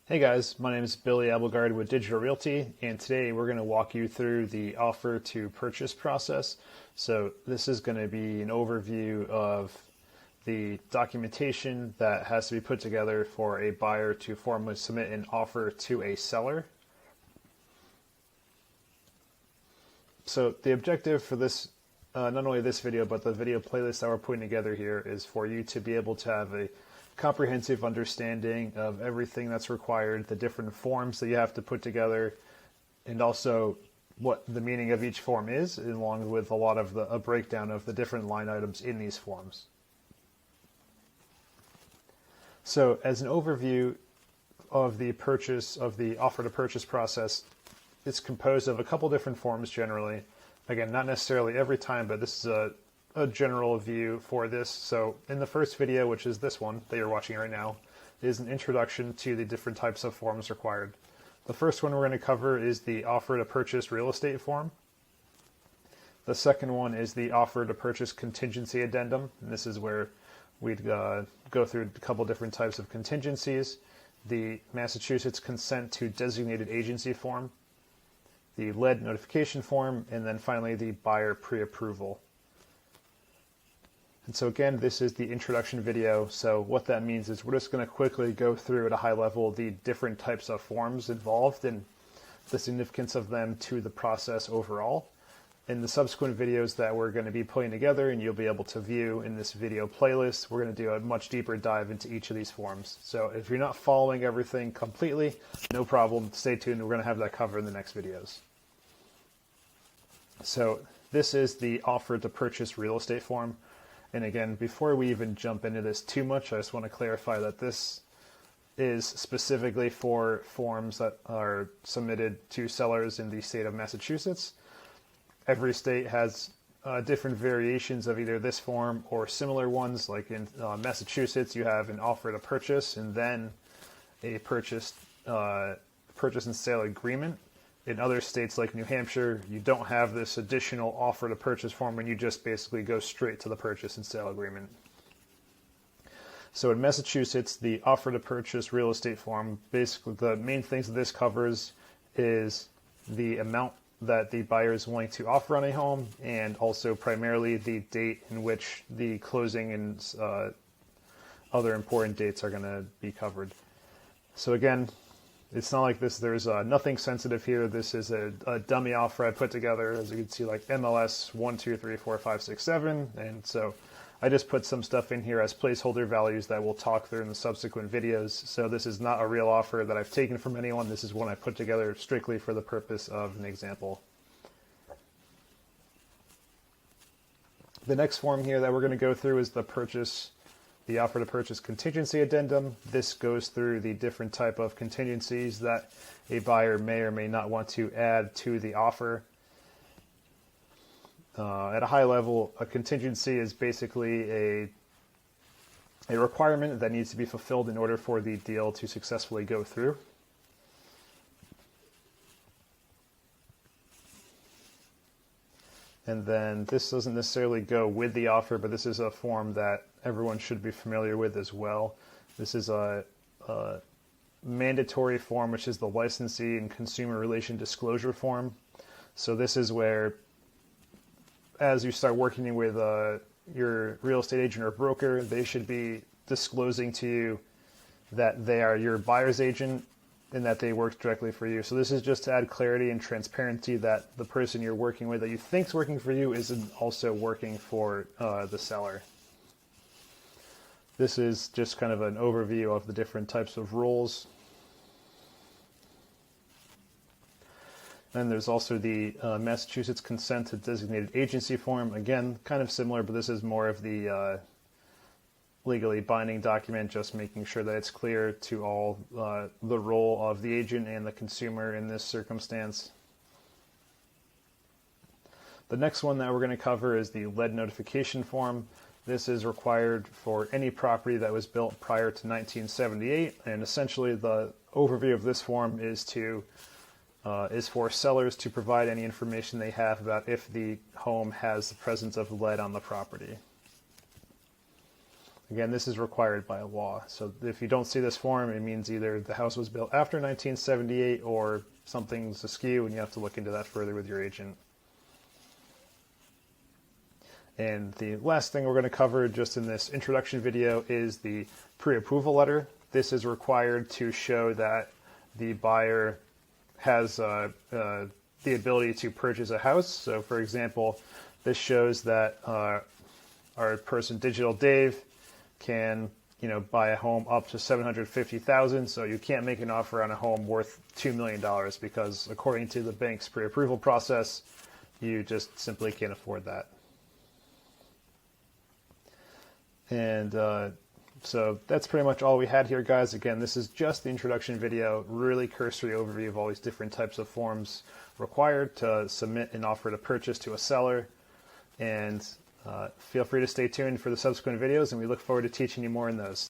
Hey guys, my name is Abildgaard with Digital Realty, and today we're going to walk you through the offer to purchase process. So this is going to be an overview of the documentation that has to be put together for a buyer to formally submit an offer to a seller. So the objective for this, not only this video, but the video playlist that we're putting together here is for you to be able to have a comprehensive understanding of everything that's required, the different forms that you have to put together, and also what the meaning of each form is, along with a lot of a breakdown of the different line items in these forms. So as an overview of the offer to purchase process, it's composed of a couple different forms generally. Again, not necessarily every time, but this is a general view for this. So in the first video, which is this one that you're watching right now, is an introduction to the different types of forms required. The first one we're going to cover is the offer to purchase real estate form. The second one is the offer to purchase contingency addendum, and this is where we'd go through a couple different types of contingencies. The Massachusetts consent to designated agency form, the lead notification form, and then finally the buyer pre-approval. And so again, this is the introduction video. So what that means is we're just going to quickly go through at a high level the different types of forms involved and the significance of them to the process overall. In the subsequent videos that we're going to be putting together and you'll be able to view in this video playlist, we're going to do a much deeper dive into each of these forms. So if you're not following everything completely, no problem. Stay tuned. We're going to have that covered in the next videos. So this is the offer to purchase real estate form. And again, before we even jump into this too much, I just want to clarify that this is specifically for forms that are submitted to sellers in the state of Massachusetts. Every state has different variations of either this form or similar ones. Like in Massachusetts, you have an offer to purchase and then a purchase and sale agreement. In other states like New Hampshire, you don't have this additional offer to purchase form and you just basically go straight to the purchase and sale agreement. So in Massachusetts, the offer to purchase real estate form, basically the main things that this covers is the amount that the buyer is willing to offer on a home, and also primarily the date in which the closing and other important dates are going to be covered. So again, it's not like there's nothing sensitive here. This is a dummy offer I put together, as you can see, like MLS 1, 2, 3, 4, 5, 6, 7. And so I just put some stuff in here as placeholder values that we'll talk through in the subsequent videos. So this is not a real offer that I've taken from anyone. This is one I put together strictly for the purpose of an example. The next form here that we're going to go through is the offer to purchase contingency addendum. This goes through the different type of contingencies that a buyer may or may not want to add to the offer. At a high level, a contingency is basically a requirement that needs to be fulfilled in order for the deal to successfully go through. And then this doesn't necessarily go with the offer, but this is a form that everyone should be familiar with as well. This is a mandatory form, which is the licensee and consumer relation disclosure form. So this is where, as you start working with your real estate agent or broker, they should be disclosing to you that they are your buyer's agent and that they work directly for you. So this is just to add clarity and transparency that the person you're working with that you think is working for you isn't also working for the seller. This is just kind of an overview of the different types of roles. Then there's also the Massachusetts consent to designated agency form. Again, kind of similar, but this is more of the legally binding document, just making sure that it's clear to all the role of the agent and the consumer in this circumstance. The next one that we're going to cover is the lead notification form. This is required for any property that was built prior to 1978, and essentially the overview of this form is for sellers to provide any information they have about if the home has the presence of lead on the property. Again, this is required by law. So if you don't see this form, it means either the house was built after 1978 or something's askew, and you have to look into that further with your agent. And the last thing we're going to cover just in this introduction video is the pre-approval letter. This is required to show that the buyer has the ability to purchase a house. So for example, this shows that our person, Digital Dave, can buy a home up to $750,000. So you can't make an offer on a home worth $2 million because according to the bank's pre-approval process, you just simply can't afford that. And so that's pretty much all we had here, guys. Again, this is just the introduction video, really cursory overview of all these different types of forms required to submit an offer to purchase to a seller. And feel free to stay tuned for the subsequent videos, and we look forward to teaching you more in those.